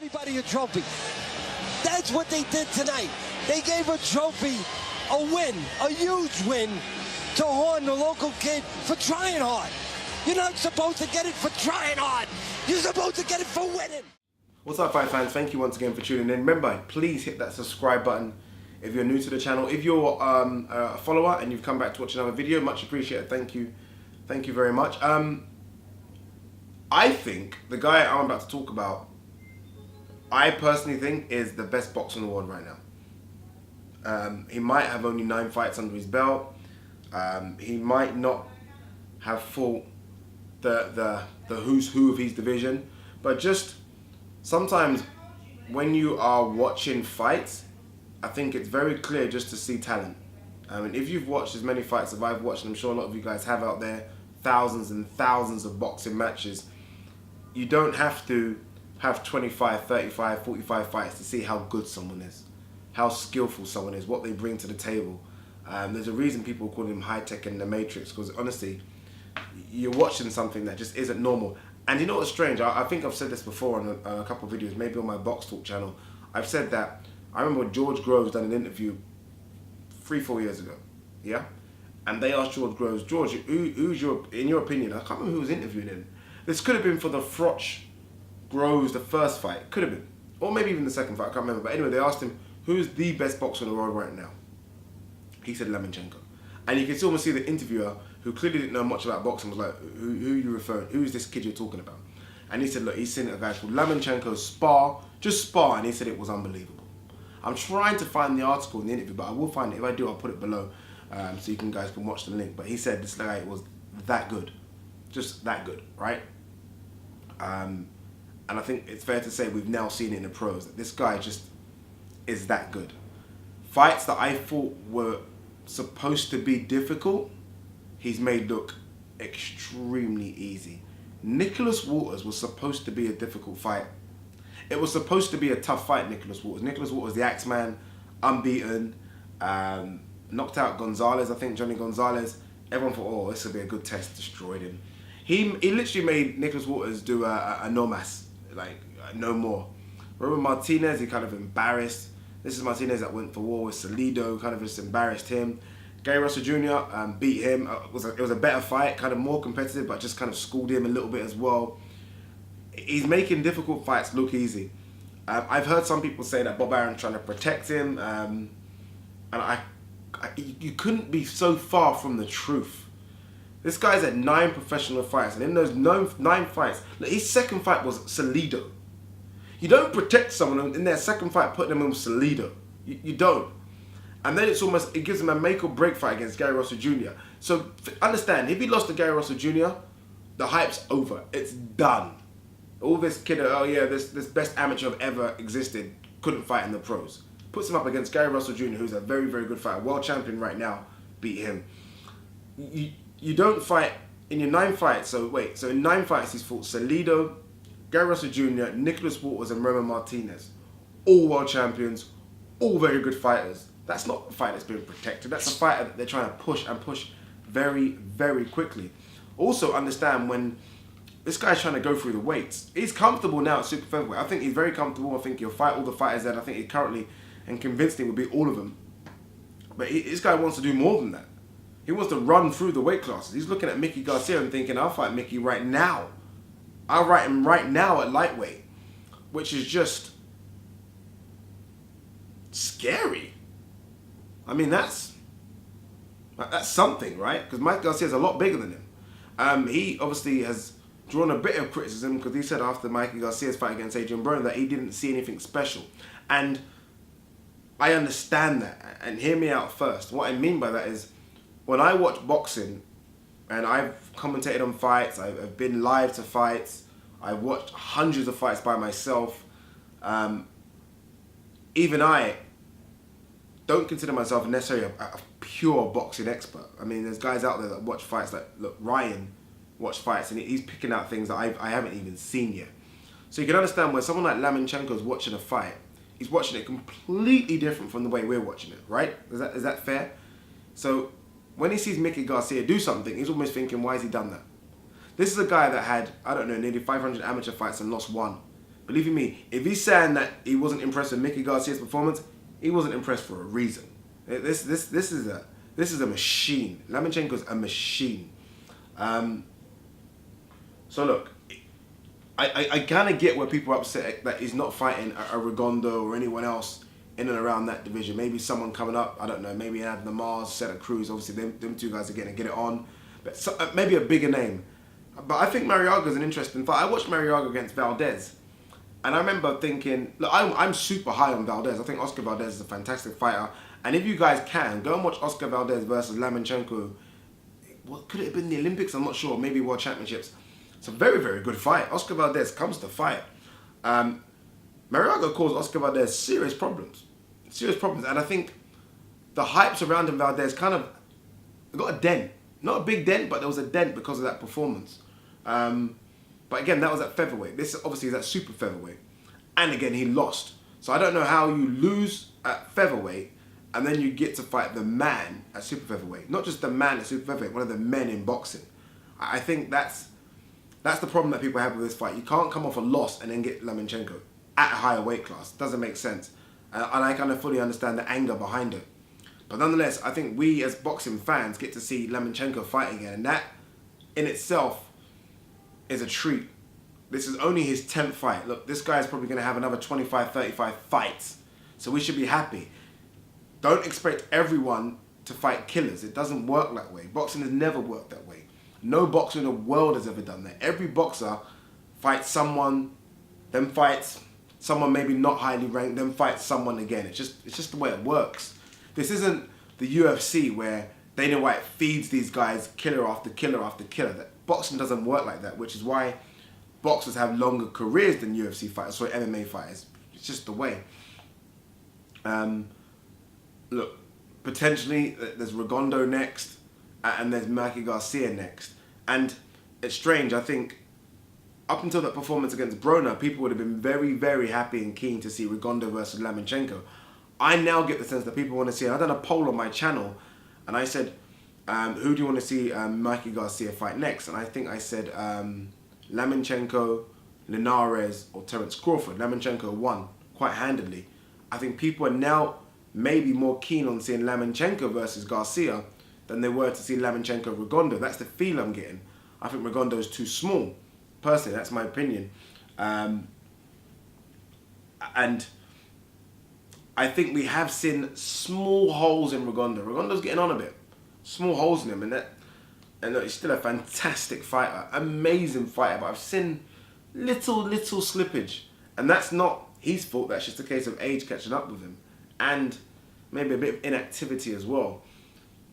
Everybody a trophy. That's what they did tonight. They gave a trophy, a win, a huge win to Horn, the local kid, for trying hard. You're not supposed to get it for trying hard. You're supposed to get it for winning. What's up, fight fans? Thank you once again for tuning in. Remember, please hit that subscribe button if you're new to the channel. If you're a follower and you've come back to watch another video, much appreciated. Thank you. Thank you very much. I think the guy I'm about to talk about, I personally think is the best boxer in the world right now. He might have only 9 fights under his belt. He might not have fought the who's who of his division, but just sometimes when you are watching fights, I think it's very clear just to see talent. And if you've watched as many fights as I've watched, and I'm sure a lot of you guys have out there, thousands and thousands of boxing matches, you don't have to have 25, 35, 45 fights to see how good someone is, how skillful someone is, what they bring to the table. There's a reason people call him high-tech and the Matrix, because honestly, you're watching something that just isn't normal. And you know what's strange? I think I've said this before on a couple of videos, maybe on my Box Talk channel. I've said that I remember when George Groves done an interview 3-4 years ago, yeah? And they asked George Groves, George, who's in your opinion, I can't remember who was interviewing him. This could have been for the Froch Groves, the first fight, could have been. Or maybe even the second fight, I can't remember. But anyway, they asked him, who's the best boxer in the world right now? He said Lomachenko. And you can still see the interviewer, who clearly didn't know much about boxing, was like, who are you referring, who's this kid you're talking about? And he said, look, he's seen a guy called Lomachenko spar, and he said it was unbelievable. I'm trying to find the article in the interview, but I will find it. If I do, I'll put it below, so you guys can watch the link. But he said this guy was that good, just that good, right? And I think it's fair to say we've now seen it in the pros, that this guy just is that good. Fights that I thought were supposed to be difficult, he's made look extremely easy. Nicholas Walters was supposed to be a difficult fight. It was supposed to be a tough fight, Nicholas Walters. Nicholas Walters, the Axeman, unbeaten, knocked out Gonzalez, I think, Johnny Gonzalez. Everyone thought, oh, this will be a good test, destroyed him. He literally made Nicholas Walters do a no mas, like no more. Robert Martinez, he kind of embarrassed. This is Martinez that went for war with Salido, kind of just embarrassed him. Gary Russell Jr. Beat him. It was a better fight, kind of more competitive, but just kind of schooled him a little bit as well. He's making difficult fights look easy. I've heard some people say that Bob Aaron's trying to protect him, and you couldn't be so far from the truth. This guy's had 9 professional fights, and in those 9 fights, look, his second fight was Salido. You don't protect someone in their second fight, putting them in with Salido. You don't. And then it gives him a make or break fight against Gary Russell Jr. So understand, if he lost to Gary Russell Jr., the hype's over. It's done. All this kid, oh yeah, this best amateur ever existed, couldn't fight in the pros. Puts him up against Gary Russell Jr., who's a very, very good fighter, world champion right now, beat him. You don't fight in your 9 fights. So in 9 fights he's fought Salido, Gary Russell Jr., Nicholas Walters, and Roman Martinez. All world champions, all very good fighters. That's not a fight that's been protected. That's a fighter that they're trying to push and push very, very quickly. Also understand, when this guy's trying to go through the weights, he's comfortable now at super featherweight. I think he's very comfortable. I think he'll fight all the fighters that I think he currently, and convinced him, would beat all of them. But this guy wants to do more than that. He wants to run through the weight classes. He's looking at Mickey Garcia and thinking, I'll fight Mickey right now. I'll fight him right now at lightweight, which is just scary. I mean, that's something, right? Because Mike Garcia is a lot bigger than him. He obviously has drawn a bit of criticism because he said after Mikey Garcia's fight against Adrian Broner that he didn't see anything special. And I understand that. And hear me out first. What I mean by that is, when I watch boxing, and I've commentated on fights, I've been live to fights, I've watched hundreds of fights by myself, even I don't consider myself necessarily a pure boxing expert. I mean, there's guys out there that watch fights, like, look, Ryan watched fights and he's picking out things that I haven't even seen yet. So you can understand when someone like Lomachenko is watching a fight, he's watching it completely different from the way we're watching it, right? Is that fair? So when he sees Mickey Garcia do something, he's almost thinking, why has he done that? This is a guy that had, I don't know, nearly 500 amateur fights and lost 1. Believe you me, if he's saying that he wasn't impressed with Mickey Garcia's performance, he wasn't impressed for a reason. This is a machine. Lomachenko's a machine. So look, I kind of get where people are upset that he's not fighting a Rigondeaux or anyone else in and around that division. Maybe someone coming up, I don't know, maybe Adnan Mars, Seta Cruz, obviously them two guys are getting to get it on. But maybe a bigger name. But I think Marriaga's an interesting fight. I watched Marriaga against Valdez. And I remember thinking, look, I'm super high on Valdez. I think Oscar Valdez is a fantastic fighter. And if you guys can, go and watch Oscar Valdez versus Lomachenko. What could it have been, the Olympics? I'm not sure. Maybe World Championships. It's a very, very good fight. Oscar Valdez comes to fight. Marriaga caused Oscar Valdez serious problems. Serious problems. And I think the hype surrounding Valdez kind of got a dent. Not a big dent, but there was a dent because of that performance. But again, that was at featherweight. This obviously is at super featherweight. And again, he lost. So I don't know how you lose at featherweight and then you get to fight the man at super featherweight. Not just the man at super featherweight, one of the men in boxing. I think that's the problem that people have with this fight. You can't come off a loss and then get Lomachenko at a higher weight class. Doesn't make sense. And I kind of fully understand the anger behind it. But nonetheless, I think we as boxing fans get to see Lomachenko fight again. And that in itself is a treat. This is only his 10th fight. Look, this guy is probably going to have another 25, 35 fights. So we should be happy. Don't expect everyone to fight killers. It doesn't work that way. Boxing has never worked that way. No boxer in the world has ever done that. Every boxer fights someone, then fights someone maybe not highly ranked, then fights someone again. It's just the way it works. This isn't the UFC where Dana White feeds these guys killer after killer after killer. That boxing doesn't work like that, which is why boxers have longer careers than UFC fighters, sorry, MMA fighters. It's just the way. Look, potentially there's Rigondeaux next, and there's Miguel Garcia next. And it's strange, I think, up until that performance against Broner, people would have been very, very happy and keen to see Rigondeaux versus Lomachenko. I now get the sense that people want to see, and I've done a poll on my channel, and I said, who do you want to see Miguel Garcia fight next? And I think I said Lomachenko, Linares, or Terence Crawford. Lomachenko won quite handily. I think people are now maybe more keen on seeing Lomachenko versus Garcia than they were to see Lomachenko Rigondeaux. That's the feel I'm getting. I think Rigondeaux is too small. Personally, that's my opinion. And I think we have seen small holes in Rigondeaux. Rigondeaux's getting on a bit. Small holes in him, and look, he's still a fantastic fighter, amazing fighter, but I've seen little slippage. And that's not his fault, that's just a case of age catching up with him. And maybe a bit of inactivity as well.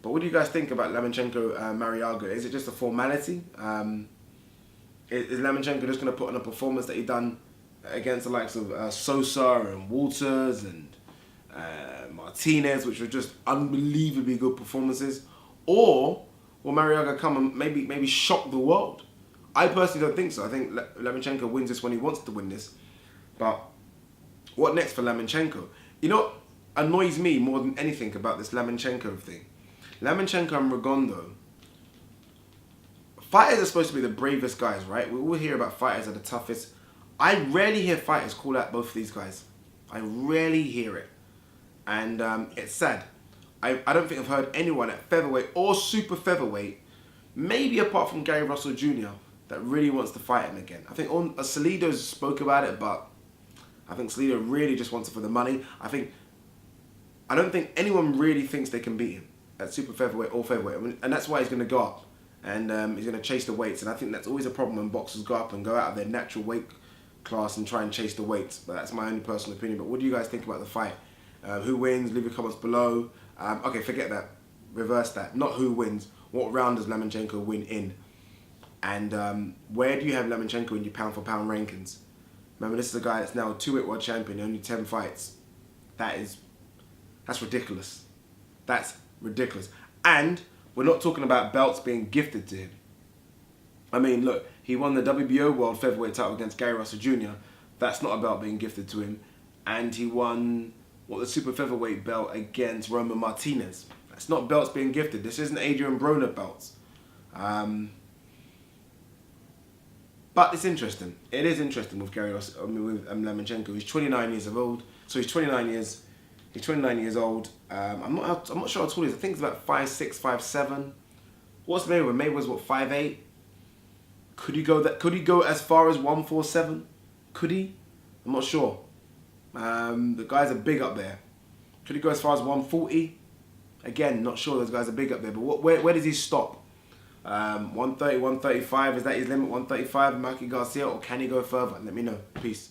But what do you guys think about Lomachenko Marriaga? Is it just a formality? Is Lomachenko just going to put on a performance that he done against the likes of Sosa and Walters and Martinez, which were just unbelievably good performances? Or will Marriaga come and maybe shock the world? I personally don't think so. I think Lomachenko wins this when he wants to win this. But what next for Lomachenko? You know what annoys me more than anything about this Lomachenko thing? Lomachenko and Rigondeaux. Fighters are supposed to be the bravest guys, right? We all hear about fighters are the toughest. I rarely hear fighters call out both of these guys. I rarely hear it. And it's sad. I don't think I've heard anyone at featherweight or super featherweight, maybe apart from Gary Russell Jr., that really wants to fight him again. I think Salido spoke about it, but I think Salido really just wants it for the money. I don't think anyone really thinks they can beat him at super featherweight or featherweight. And that's why he's going to go up. And he's going to chase the weights. And I think that's always a problem when boxers go up and go out of their natural weight class and try and chase the weights. But that's my only personal opinion. But what do you guys think about the fight? Who wins? Leave your comments below. Okay, forget that. Reverse that. Not who wins. What round does Lomachenko win in? And where do you have Lomachenko in your pound-for-pound rankings? Remember, this is a guy that's now a 2-weight world champion, only 10 fights. That's ridiculous. That's ridiculous. And we're not talking about belts being gifted to him. I mean, look, he won the WBO World Featherweight title against Gary Russell Jr. That's not a belt being gifted to him. And he won the Super Featherweight belt against Roman Martinez. That's not belts being gifted. This isn't Adrian Broner belts. But it's interesting. It is interesting with Lomachenko. He's 29 years old. So he's 29 years. He's 29 years old. I'm not sure how tall he is. I think he's about 5'6", 5'7". What's Mayweather? Mayweather's what, 5'8"? Could he go that? Could he go as far as 147? Could he? I'm not sure. The guys are big up there. Could he go as far as 140? Again, not sure. Those guys are big up there. But where does he stop? 130, 135, is that his limit? 135, Mikey Garcia, or can he go further? Let me know. Peace.